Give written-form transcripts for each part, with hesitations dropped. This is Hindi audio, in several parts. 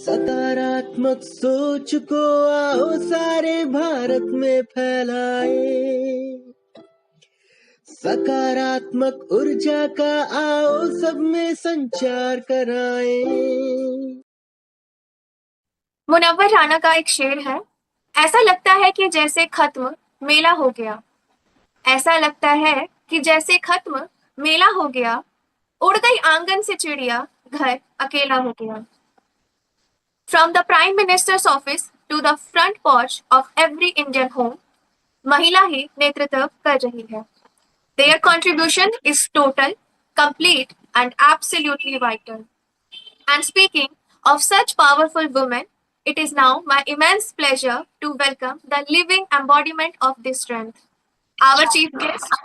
सकारात्मक सोच को आओ सारे भारत में फैलाए, सकारात्मक ऊर्जा का आओ सब में संचार कराए। मुनव्वर राना का एक शेर है, ऐसा लगता है कि जैसे खत्म मेला हो गया, ऐसा लगता है कि जैसे खत्म मेला हो गया, उड़ गई आंगन से चिड़िया, घर अकेला हो गया। From the Prime Minister's office to the front porch of every Indian home, महिला ही नेतृत्व कर रही है। Their contribution is total, complete and absolutely vital. And speaking of such powerful women, it is now my immense pleasure to welcome the living embodiment of this strength. Our chief guest,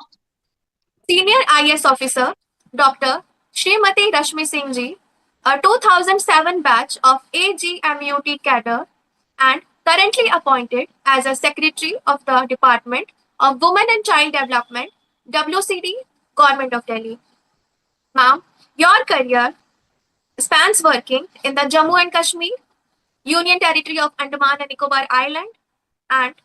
Senior IS Officer, Dr. Srimati Rashmi Singh Ji, a 2007 batch of AGMUT cadre and currently appointed as a Secretary of the Department of Women and Child Development, WCD, Government of Delhi. Ma'am, your career spans working in the Jammu and Kashmir, Union Territory of Andaman and Nicobar Island, and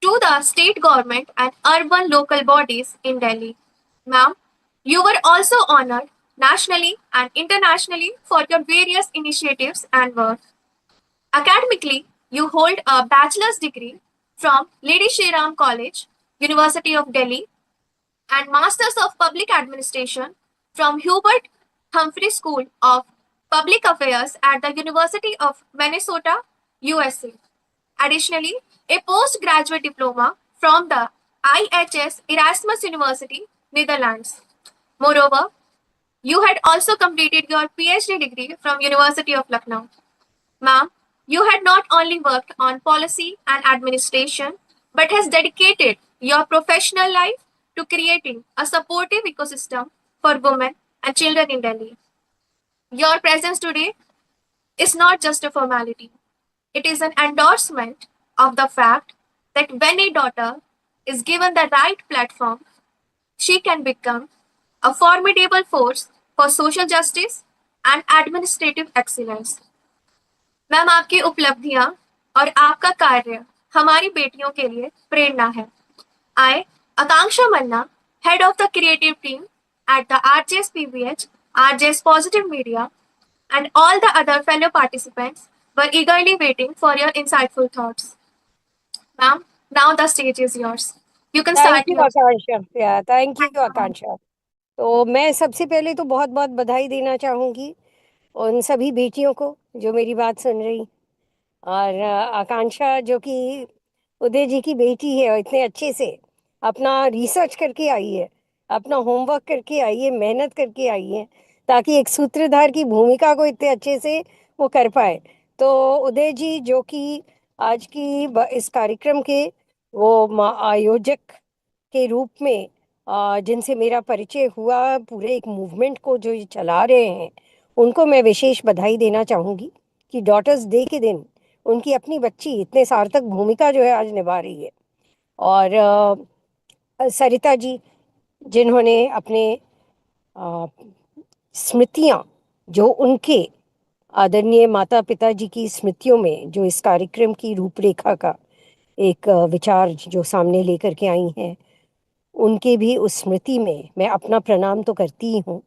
to the state government and urban local bodies in Delhi. Ma'am, you were also honored nationally and internationally for your various initiatives and work. Academically, you hold a bachelor's degree from Lady Shri Ram College, University of Delhi, and Masters of Public Administration from Hubert Humphrey School of Public Affairs at the University of Minnesota, USA. Additionally, a postgraduate diploma from the IHS Erasmus University, Netherlands. Moreover, you had also completed your PhD degree from University of Lucknow. Ma'am, you had not only worked on policy and administration, but has dedicated your professional life to creating a supportive ecosystem for women and children in Delhi. Your presence today is not just a formality. It is an endorsement of the fact that when a daughter is given the right platform, she can become a formidable force for social justice and administrative excellence. Ma'am, आपकी उपलब्धियां और आपका कार्य हमारी बेटियों के लिए प्रेरणा है। I, Akanksha Manna, head of the creative team at the RJS PBH, RJS Positive Media, and all the other fellow participants were eagerly waiting for your insightful thoughts. Ma'am, now the stage is yours. You can thank start you your. Akanksha, thank you Akanksha. तो मैं सबसे पहले तो बहुत बहुत बधाई देना चाहूँगी उन सभी बेटियों को जो मेरी बात सुन रही, और आकांक्षा जो कि उदय जी की बेटी है, और इतने अच्छे से अपना रिसर्च करके आई है, अपना होमवर्क करके आई है, मेहनत करके आई है, ताकि एक सूत्रधार की भूमिका को इतने अच्छे से वो कर पाए। तो उदय जी जो कि आज की इस कार्यक्रम के वो आयोजक के रूप में जिनसे मेरा परिचय हुआ, पूरे एक मूवमेंट को जो ये चला रहे हैं, उनको मैं विशेष बधाई देना चाहूँगी कि डॉटर्स डे के दिन उनकी अपनी बच्ची इतने सार्थक भूमिका जो है आज निभा रही है। और सरिता जी जिन्होंने अपने स्मृतियाँ जो उनके आदरणीय माता पिता जी की स्मृतियों में जो इस कार्यक्रम की रूपरेखा का एक विचार जो सामने लेकर के आई हैं, उनके भी उस स्मृति में मैं अपना प्रणाम तो करती ही हूँ,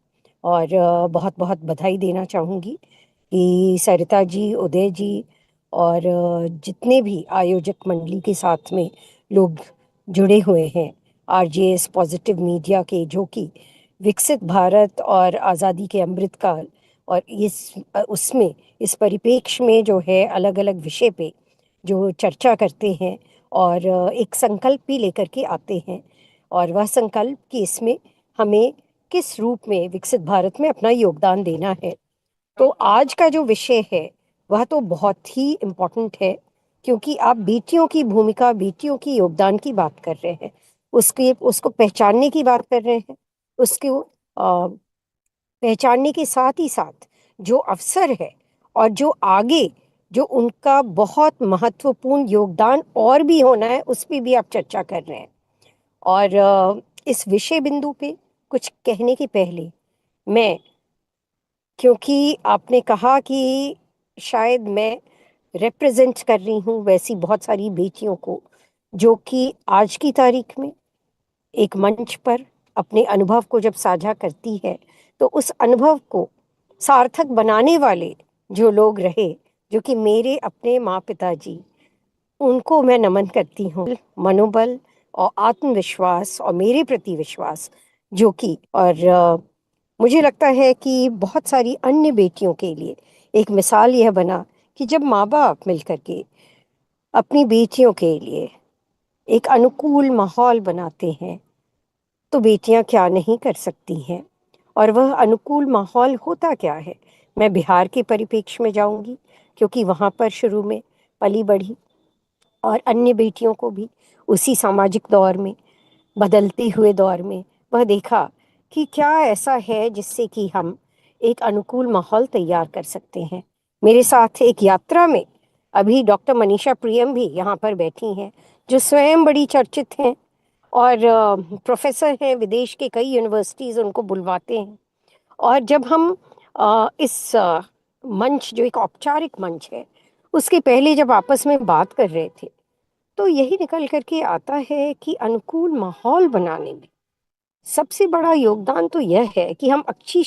और बहुत बहुत बधाई देना चाहूँगी कि सरिता जी, उदय जी और जितने भी आयोजक मंडली के साथ में लोग जुड़े हुए हैं आरजेएस पॉजिटिव मीडिया के, जो कि विकसित भारत और आज़ादी के अमृतकाल और उसमें इस परिप्रेक्ष्य में जो है अलग अलग विषय पे जो चर्चा करते हैं और एक संकल्प भी लेकर के आते हैं, और वह संकल्प कि इसमें हमें किस रूप में विकसित भारत में अपना योगदान देना है। तो आज का जो विषय है वह तो बहुत ही इम्पोर्टेंट है, क्योंकि आप बेटियों की भूमिका, बेटियों की योगदान की बात कर रहे हैं, उसको पहचानने की बात कर रहे हैं, उसको पहचानने के साथ ही साथ जो अवसर है और जो आगे जो उनका बहुत महत्वपूर्ण योगदान और भी होना है, उस पर भी आप चर्चा कर रहे हैं। और इस विषय बिंदु पे कुछ कहने के पहले मैं, क्योंकि आपने कहा कि शायद मैं रिप्रेजेंट कर रही हूँ वैसी बहुत सारी बेटियों को जो कि आज की तारीख में एक मंच पर अपने अनुभव को जब साझा करती है, तो उस अनुभव को सार्थक बनाने वाले जो लोग रहे, जो कि मेरे अपने माँ पिताजी, उनको मैं नमन करती हूँ। मनोबल और आत्मविश्वास और मेरे प्रति विश्वास जो कि मुझे लगता है कि बहुत सारी अन्य बेटियों के लिए एक मिसाल यह बना कि जब माँ बाप मिलकर के अपनी बेटियों के लिए एक अनुकूल माहौल बनाते हैं, तो बेटियां क्या नहीं कर सकती हैं। और वह अनुकूल माहौल होता क्या है, मैं बिहार के परिप्रेक्ष्य में जाऊंगी, क्योंकि वहाँ पर शुरू में पली बढ़ी और अन्य बेटियों को भी उसी सामाजिक दौर में, बदलते हुए दौर में वह देखा कि क्या ऐसा है जिससे कि हम एक अनुकूल माहौल तैयार कर सकते हैं। मेरे साथ एक यात्रा में अभी डॉक्टर मनीषा प्रियम भी यहाँ पर बैठी हैं, जो स्वयं बड़ी चर्चित हैं और प्रोफेसर हैं, विदेश के कई यूनिवर्सिटीज़ उनको बुलवाते हैं। और जब हम इस मंच, जो एक औपचारिक मंच है, उसके पहले जब आपस में बात कर रहे थे, तो यही निकल करके आता है कि अनुकूल माहौल बनाने में सबसे बड़ा योगदान तो यह है कि हम अच्छी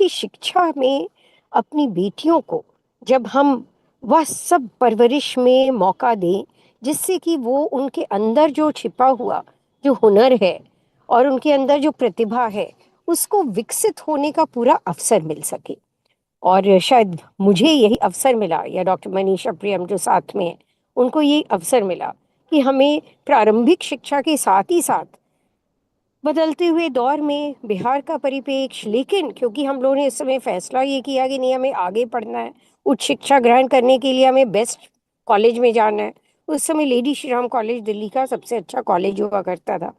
शिक्षा में अपनी बेटियों को जब हम वह सब परवरिश में मौका दें, जिससे कि वो उनके अंदर जो छिपा हुआ जो हुनर है और उनके अंदर जो प्रतिभा है, उसको विकसित होने का पूरा अवसर मिल सके। और शायद मुझे यही अवसर मिला, या डॉक्टर मनीषा प्रियम जो साथ में है, उनको ये अवसर मिला कि हमें प्रारंभिक शिक्षा के साथ ही साथ बदलते हुए दौर में बिहार का परिप्रेक्ष्य, लेकिन क्योंकि हम लोगों ने इस समय फैसला ये किया कि नहीं, हमें आगे पढ़ना है, उच्च शिक्षा ग्रहण करने के लिए हमें बेस्ट कॉलेज में जाना है। उस समय लेडी श्री राम कॉलेज दिल्ली का सबसे अच्छा कॉलेज हुआ करता था।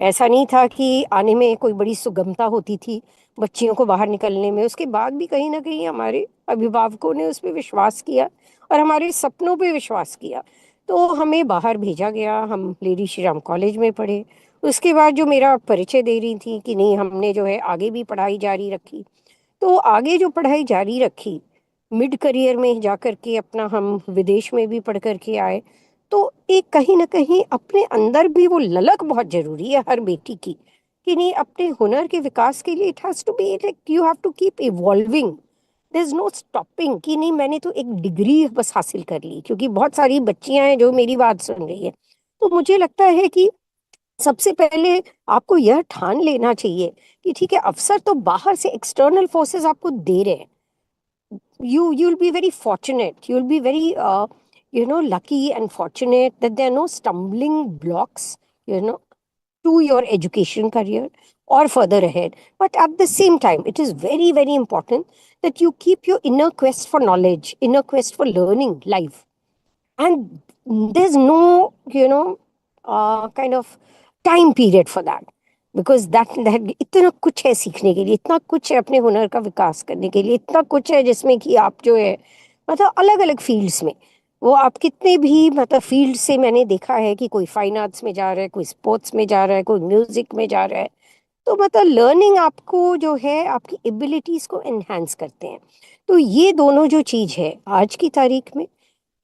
ऐसा नहीं था कि आने में कोई बड़ी सुगमता होती थी बच्चियों को बाहर निकलने में। उसके बाद भी कहीं ना कहीं हमारे अभिभावकों ने उस पर विश्वास किया और हमारे सपनों पे विश्वास किया, तो हमें बाहर भेजा गया। हम लेडी श्री राम कॉलेज में पढ़े। उसके बाद जो मेरा परिचय दे रही थी कि नहीं, हमने जो है आगे भी पढ़ाई जारी रखी, तो आगे जो पढ़ाई जारी रखी, मिड करियर में जाकर के अपना हम विदेश में भी पढ़ करके आए। तो एक कहीं ना कहीं अपने अंदर भी वो ललक बहुत जरूरी है हर बेटी की, कि नहीं, अपने हुनर के विकास के लिए it has to be like you have to keep evolving, there is no stopping कि नहीं मैंने तो एक डिग्री बस हासिल कर ली। क्योंकि बहुत सारी बच्चियां हैं जो मेरी बात सुन रही है, तो मुझे लगता है कि सबसे पहले आपको यह ठान लेना चाहिए कि ठीक है, अवसर तो बाहर से एक्सटर्नल फोर्सेस आपको दे रहे हैं। You'll be very fortunate, you'll be very lucky and fortunate that there are no stumbling blocks, you know to your education career or further ahead. But at the same time, it is very, very important that you keep your inner quest for knowledge, inner quest for learning life. And there's no kind of time period for that, because that इतना कुछ है सीखने के लिए, इतना कुछ है अपने हुनर का विकास करने के लिए, इतना कुछ है जिसमें कि आप जो है मतलब अलग अलग फील्ड्स में, वो आप कितने भी मतलब फील्ड से, मैंने देखा है कि कोई फाइन आर्ट्स में जा रहा है, कोई स्पोर्ट्स में जा रहा है, कोई म्यूजिक में जा रहा है। तो मतलब लर्निंग आपको जो है आपकी एबिलिटीज को एनहांस करते हैं। तो ये दोनों जो चीज है आज की तारीख में,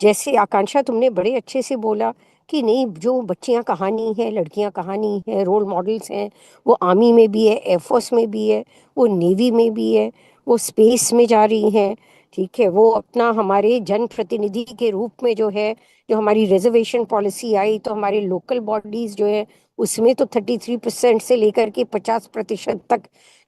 जैसे आकांक्षा तुमने बड़े अच्छे से बोला कि नहीं, जो बच्चियां कहानी है, लड़कियां कहानी है, रोल मॉडल्स हैं, वो आर्मी में भी है, एयरफोर्स में भी है, वो नेवी में भी है, वो स्पेस में जा रही हैं, ठीक है, वो अपना हमारे जनप्रतिनिधि के रूप में जो है, जो हमारी रिजर्वेशन पॉलिसी आई, तो हमारे लोकल बॉडीज जो है उसमें तो 33% से लेकर के 50% तक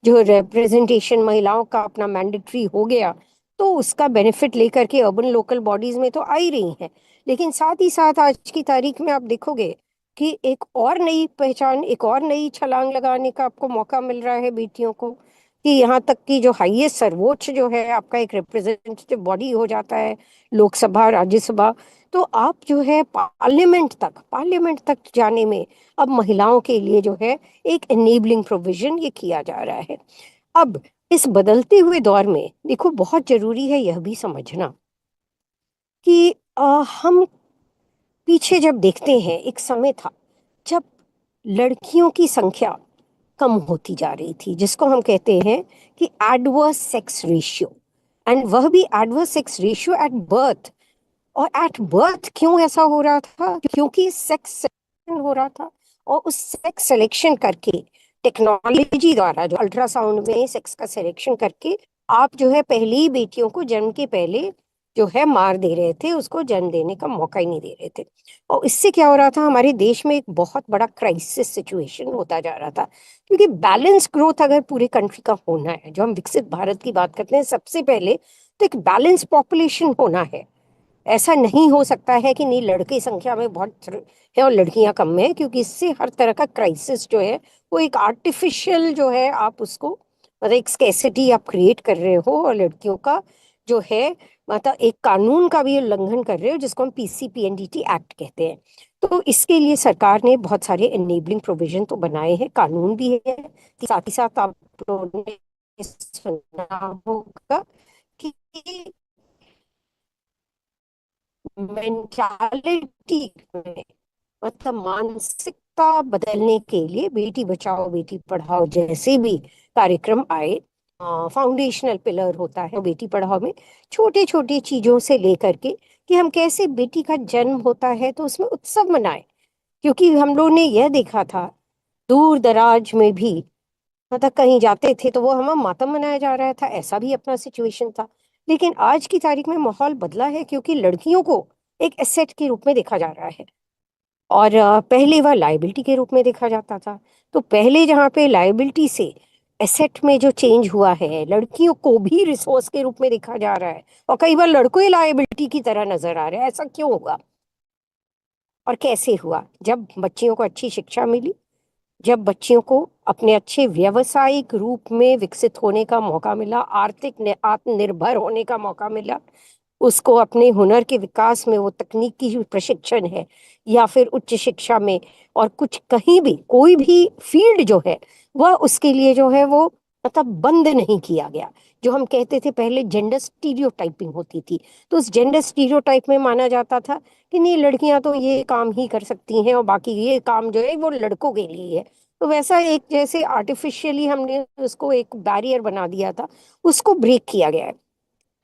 जो रिप्रेजेंटेशन महिलाओं का अपना मैंडेटरी हो गया। तो उसका बेनिफिट लेकर के अर्बन लोकल बॉडीज में तो आ ही रही हैं। लेकिन साथ ही साथ आज की तारीख में आप देखोगे कि एक और नई पहचान, एक और नई छलांग लगाने का आपको मौका मिल रहा है बेटियों को, कि यहाँ तक कि जो हाईएस्ट सर्वोच्च जो है आपका एक रिप्रेजेंटेटिव बॉडी हो जाता है, लोकसभा राज्यसभा। तो आप जो है पार्लियामेंट तक जाने में अब महिलाओं के लिए जो है एक एनेबलिंग प्रोविजन ये किया जा रहा है। अब इस बदलते हुए दौर में देखो, बहुत जरूरी है यह भी समझना कि हम पीछे जब देखते हैं, एक समय था जब लड़कियों की संख्या कम होती जा रही थी, जिसको हम कहते हैं कि एडवर्स सेक्स रेशियो। एंड वह भी adverse sex ratio at birth. और एट बर्थ क्यों ऐसा हो रहा था? क्योंकि सेक्स सिलेक्शन हो रहा था, और उस सेक्स सिलेक्शन करके टेक्नोलॉजी द्वारा, जो अल्ट्रासाउंड में सेक्स का सिलेक्शन करके आप जो है पहली बेटियों को जन्म के पहले जो है मार दे रहे थे, उसको जन्म देने का मौका ही नहीं दे रहे थे। और इससे क्या हो रहा था, हमारे देश में एक बहुत बड़ा क्राइसिस सिचुएशन होता जा रहा था। क्योंकि बैलेंस ग्रोथ अगर पूरे कंट्री का होना है, जो हम विकसित भारत की बात करते हैं, सबसे पहले तो एक बैलेंस पॉपुलेशन होना है। ऐसा नहीं हो सकता है कि नहीं लड़के संख्या में बहुत है और लड़कियां कम है, क्योंकि इससे हर तरह का क्राइसिस जो है वो एक आर्टिफिशियल जो है आप उसको मतलब एक स्कैसिटी आप क्रिएट कर रहे हो, और लड़कियों का जो है मतलब एक कानून का भी उल्लंघन कर रहे हो, जिसको हम पीसीपीएनडीटी एक्ट कहते हैं। तो इसके लिए सरकार ने बहुत सारे एनेबलिंग प्रोविजन तो बनाए हैं, कानून भी है। साथ ही साथ आप लोगों ने सुना होगा कि मेंटालिटी में मतलब मानसिकता बदलने के लिए बेटी बचाओ बेटी पढ़ाओ जैसे भी कार्यक्रम आए। फाउंडेशनल पिलर होता है बेटी पढ़ाओ में, छोटे छोटे चीजों से लेकर के कि हम कैसे बेटी का जन्म होता है तो उसमें उत्सव मनाएं। क्योंकि हम लोगों ने यह देखा था दूर दराज में भी, मतलब कहीं जाते थे तो वो हमें मातम मनाया जा रहा था, ऐसा भी अपना सिचुएशन था। लेकिन आज की तारीख में माहौल बदला है, क्योंकि लड़कियों को एक एसेट के रूप में देखा जा रहा है। और पहले वह लाइबिलिटी के रूप में देखा जाता था। तो पहले जहाँ पे लाइबिलिटी से एसेट में जो चेंज हुआ है, लड़कियों को भी रिसोर्स के रूप में देखा जा रहा है, और कई बार लड़कों ही लाइबिलिटी की तरह नजर आ रहे हैं। ऐसा क्यों हुआ और कैसे हुआ? जब बच्चियों को अच्छी शिक्षा मिली, जब बच्चियों को अपने अच्छे व्यवसायिक रूप में विकसित होने का मौका मिला, आर्थिक आत्मनिर्भर होने का मौका मिला, उसको अपने हुनर के विकास में, वो तकनीकी जो प्रशिक्षण है या फिर उच्च शिक्षा में, और कुछ कहीं भी कोई भी फील्ड जो है वह उसके लिए जो है वो मतलब बंद नहीं किया गया। जो हम कहते थे पहले जेंडर स्टीरियोटाइपिंग होती थी, तो उस जेंडर स्टीरियोटाइप में माना जाता था कि नहीं लड़कियां तो ये काम ही कर सकती हैं और बाकी ये काम जो है वो लड़कों के लिए है। तो वैसा एक जैसे आर्टिफिशियली हमने उसको एक बैरियर बना दिया था, उसको ब्रेक किया गया है।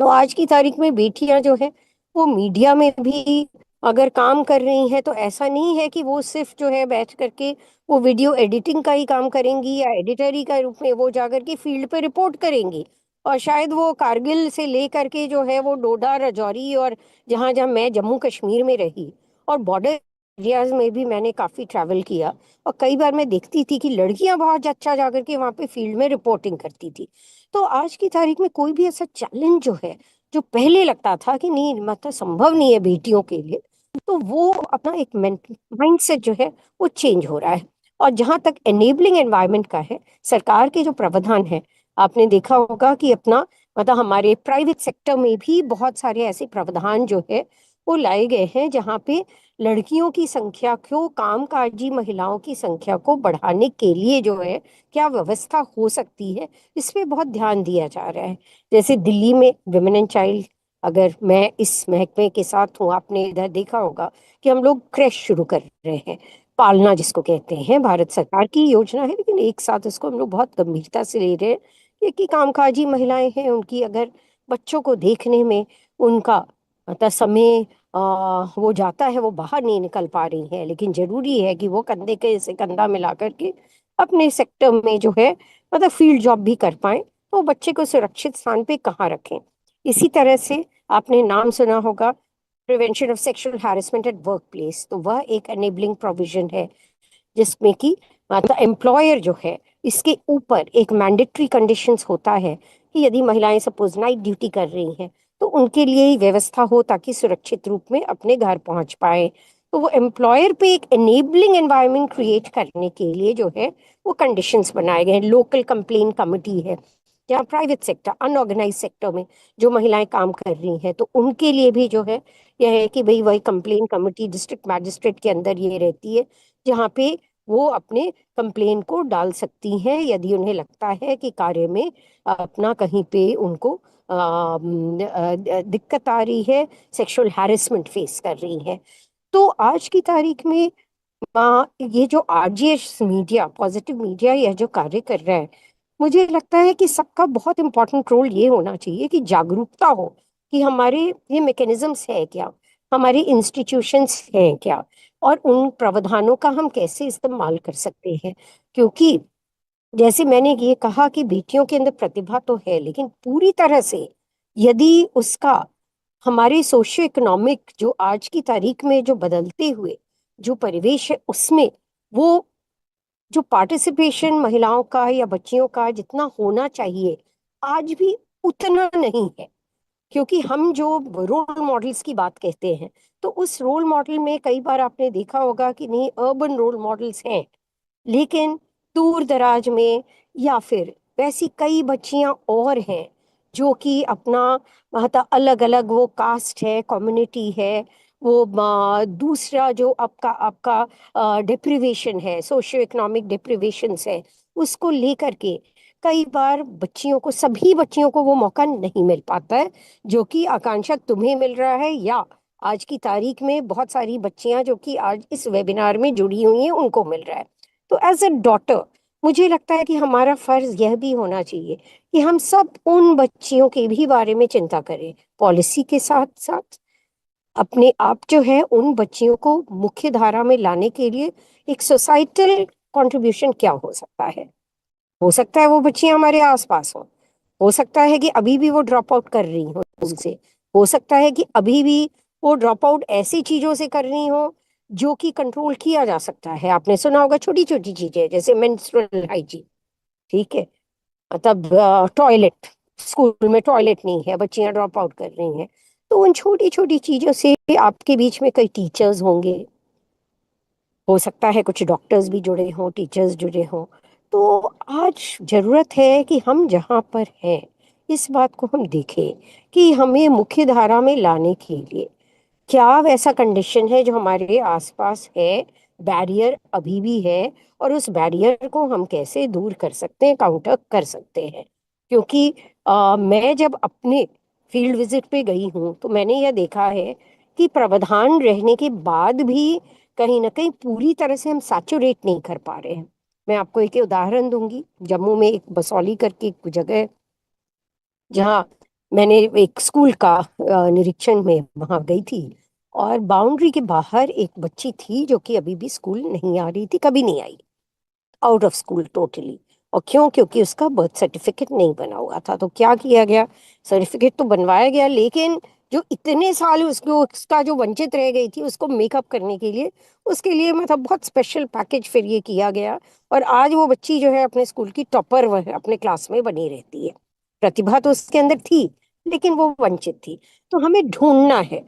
तो आज की तारीख में बेटियां जो है वो मीडिया में भी अगर काम कर रही हैं, तो ऐसा नहीं है कि वो सिर्फ जो है बैठ करके वो वीडियो एडिटिंग का ही काम करेंगी या एडिटरी का रूप में वो जाकर के फील्ड पे रिपोर्ट करेंगी। और शायद वो कारगिल से लेकर के जो है वो डोडा राजौरी और जहाँ जहाँ मैं जम्मू कश्मीर में रही और बॉर्डर एरियाज में भी मैंने काफी ट्रैवल किया, और कई बार मैं देखती थी कि लड़कियां बहुत अच्छा जाकर के वहाँ पे फील्ड में रिपोर्टिंग करती थी। तो आज की तारीख में कोई भी ऐसा चैलेंज जो है, जो पहले लगता था कि नहीं मतलब संभव नहीं है बेटियों के लिए, तो वो अपना एक माइंडसेट जो है वो चेंज हो रहा है। और जहां तक एनेबलिंग एनवायरनमेंट का है, सरकार के जो प्रावधान है, आपने देखा होगा कि अपना मतलब हमारे प्राइवेट सेक्टर में भी बहुत सारे ऐसे प्रावधान जो है वो लाए गए हैं, जहाँ पे लड़कियों की संख्या को, कामकाजी महिलाओं की संख्या को बढ़ाने के लिए जो है क्या व्यवस्था हो सकती है, इस पे बहुत ध्यान दिया जा रहा है। जैसे दिल्ली में विमेन एंड चाइल्ड, अगर मैं इस महकमे के साथ हूँ, आपने इधर देखा होगा कि हम लोग क्रेश शुरू कर रहे हैं, पालना जिसको कहते हैं, भारत सरकार की योजना है, लेकिन एक साथ इसको हम लोग बहुत गंभीरता से ले रहे हैं। क्योंकि कामकाजी महिलाएं हैं, उनकी अगर बच्चों को देखने में उनका मतलब समय वो जाता है, वो बाहर नहीं निकल पा रही हैं, लेकिन जरूरी है कि वो कंधे के से कंधा मिला करके अपने सेक्टर में जो है मतलब फील्ड जॉब भी कर पाए, तो बच्चे को सुरक्षित स्थान पे कहाँ रखें। इसी तरह से आपने नाम सुना होगा prevention of sexual harassment at work place, तो वह एक एनेबलिंग प्रोविजन है, जिसमें कि मतलब एम्प्लॉयर जो है इसके ऊपर एक मैंडेटरी कंडीशंस होता है कि यदि महिलाएं सपोज नाइट ड्यूटी कर रही हैं तो उनके लिए ही व्यवस्था हो ताकि सुरक्षित रूप में अपने घर पहुंच पाए। तो वो एम्प्लॉयर पे एक एनेबलिंग एनवायरनमेंट क्रिएट करने के लिए जो है वो कंडीशंस बनाए गए हैं। लोकल कंप्लेन कमिटी है, जहाँ प्राइवेट सेक्टर अनऑर्गेनाइज सेक्टर में जो महिलाएं काम कर रही हैं, तो उनके लिए भी जो है यह है कि भाई वही कंप्लेन कमिटी डिस्ट्रिक्ट मैजिस्ट्रेट के अंदर ये रहती है, जहाँ पे वो अपने कंप्लेन को डाल सकती हैं यदि उन्हें लगता है कि कार्य में अपना कहीं पे उनको दिक्कत आ रही है, सेक्सुअल हैरेसमेंट फेस कर रही है। तो आज की तारीख में ये जो आरजीएस मीडिया, पॉजिटिव मीडिया, यह जो कार्य कर रहा है, मुझे लगता है कि सबका बहुत इम्पोर्टेंट रोल ये होना चाहिए कि जागरूकता हो कि हमारे ये मैकेनिज्म्स है क्या, हमारे इंस्टीट्यूशंस हैं क्या, और उन प्रावधानों का हम कैसे इस्तेमाल कर सकते हैं। क्योंकि जैसे मैंने ये कहा कि बेटियों के अंदर प्रतिभा तो है, लेकिन पूरी तरह से यदि उसका हमारे सोशियो इकोनॉमिक जो आज की तारीख में जो बदलते हुए जो परिवेश है उसमें वो जो पार्टिसिपेशन महिलाओं का या बच्चियों का जितना होना चाहिए आज भी उतना नहीं है। क्योंकि हम जो रोल मॉडल्स की बात कहते हैं, तो उस रोल मॉडल में कई बार आपने देखा होगा कि नहीं, अर्बन रोल मॉडल्स हैं, लेकिन दूर दराज में या फिर वैसी कई बच्चियां और हैं जो कि अपना मतलब अलग अलग वो कास्ट है, कम्युनिटी है, वो दूसरा जो आपका आपका डिप्रिवेशन है, सोशियो इकोनॉमिक डिप्रिवेशंस है, उसको लेकर के कई बार बच्चियों को, सभी बच्चियों को वो मौका नहीं मिल पाता है जो कि आकांक्षा तुम्हें मिल रहा है, या आज की तारीख में बहुत सारी बच्चियां जो कि आज इस वेबिनार में जुड़ी हुई हैं उनको मिल रहा है। तो एज अ डॉटर मुझे लगता है कि हमारा फर्ज यह भी होना चाहिए कि हम सब उन बच्चियों के भी बारे में चिंता करें, पॉलिसी के साथ साथ अपने आप जो है उन बच्चियों को मुख्य धारा में लाने के लिए एक सोसाइटल कंट्रीब्यूशन क्या हो सकता है वो बच्चियां हमारे आसपास हो सकता है कि अभी भी वो ड्रॉप आउट कर रही हो स्कूल से, हो सकता है कि अभी भी वो ड्रॉप आउट ऐसी चीजों से कर रही हो जो कि कंट्रोल किया जा सकता है। आपने सुना होगा छोटी छोटी चीजें जैसे मेंस्ट्रुअल हाइजीन, ठीक है, मतलब टॉयलेट, स्कूल में टॉयलेट नहीं है, बच्चियां ड्रॉप आउट कर रही हैं। तो उन छोटी छोटी चीजों से आपके बीच में कई टीचर्स होंगे, हो सकता है कुछ डॉक्टर्स भी जुड़े हों, टीचर्स जुड़े हों। तो आज जरूरत है कि हम जहाँ पर हैं इस बात को हम देखें कि हमें मुख्य धारा में लाने के लिए क्या वैसा कंडीशन है जो हमारे आसपास है, बैरियर अभी भी है, और उस बैरियर को हम कैसे दूर कर सकते हैं, काउंटर कर सकते हैं। क्योंकि मैं जब अपने फील्ड विजिट पे गई हूँ तो मैंने यह देखा है कि प्रावधान रहने के बाद भी कहीं ना कहीं पूरी तरह से हम सैचुरेट नहीं कर पा रहे हैं। मैं आपको एक उदाहरण दूंगी, जम्मू में एक बसौली करके एक जगह है जहाँ मैंने एक स्कूल का निरीक्षण में वहां गई थी, और बाउंड्री के बाहर एक बच्ची थी जो कि अभी भी स्कूल नहीं आ रही थी, कभी नहीं आई, आउट ऑफ स्कूल टोटली। और क्यों? क्योंकि उसका बर्थ सर्टिफिकेट नहीं बना हुआ था। तो क्या किया गया, सर्टिफिकेट तो बनवाया गया, लेकिन जो इतने साल उसको उसका जो वंचित रह गई थी उसको मेकअप करने के लिए, उसके लिए मतलब बहुत स्पेशल पैकेज फिर ये किया गया। और आज वो बच्ची जो है अपने स्कूल की टॉपर वह अपने क्लास में बनी रहती है। प्रतिभा तो उसके अंदर थी, लेकिन वो वंचित थी। तो हमें ढूंढना है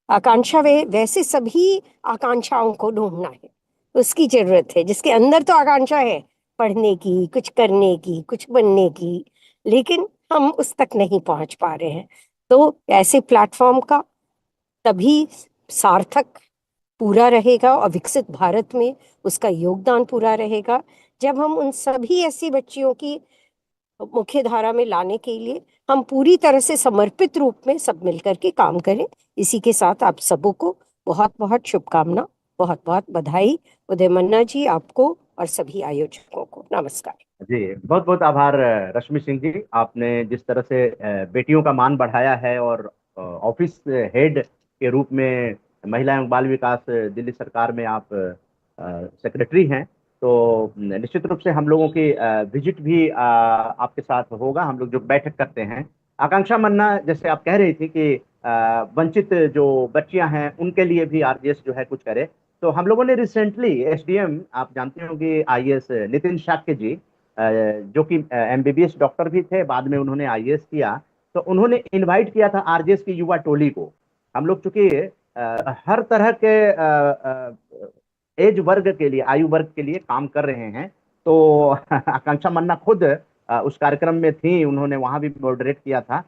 आकांक्षा, वे वैसे सभी आकांक्षाओं को ढूंढना है। उसकी जरूरत है जिसके अंदर तो आकांक्षा है पढ़ने की, कुछ करने की, कुछ बनने की, लेकिन हम उस तक नहीं पहुंच पा रहे हैं। तो ऐसे प्लेटफॉर्म का तभी सार्थक पूरा रहेगा और विकसित भारत में उसका योगदान पूरा रहेगा जब हम उन सभी ऐसी बच्चियों की मुख्य धारा में लाने के लिए हम पूरी तरह से समर्पित रूप में सब मिलकर के काम करें। इसी के साथ आप सबों को बहुत बहुत शुभकामना, बहुत बहुत बधाई। उदय मन्ना जी, आपको और सभी आयोजकों को नमस्कार। जी, बहुत बहुत आभार रश्मि सिंह जी, आपने जिस तरह से बेटियों का मान बढ़ाया है और ऑफिस हेड के रूप में महिला एवं बाल विकास दिल्ली सरकार में आप सेक्रेटरी हैं, तो निश्चित रूप से हम लोगों की विजिट भी आपके साथ होगा। हम लोग जो बैठक करते हैं, आकांक्षा मन्ना जैसे आप कह रही थी कि वंचित जो बच्चियां हैं उनके लिए भी आरजेएस जो है कुछ करे, तो हम लोगों ने रिसेंटली एसडीएम, आप जानते होंगे आईएएस नितिन शाक्य जी, जो कि एमबीबीएस डॉक्टर भी थे, बाद में उन्होंने आईएएस किया, तो उन्होंने इनवाइट किया था आरजेएस की युवा टोली को। हम लोग चूंकि हर तरह के एज वर्ग के लिए, आयु वर्ग के लिए काम कर रहे हैं, तो आकांक्षा मन्ना खुद उस कार्यक्रम में थी, उन्होंने वहां भी मॉडरेट किया था।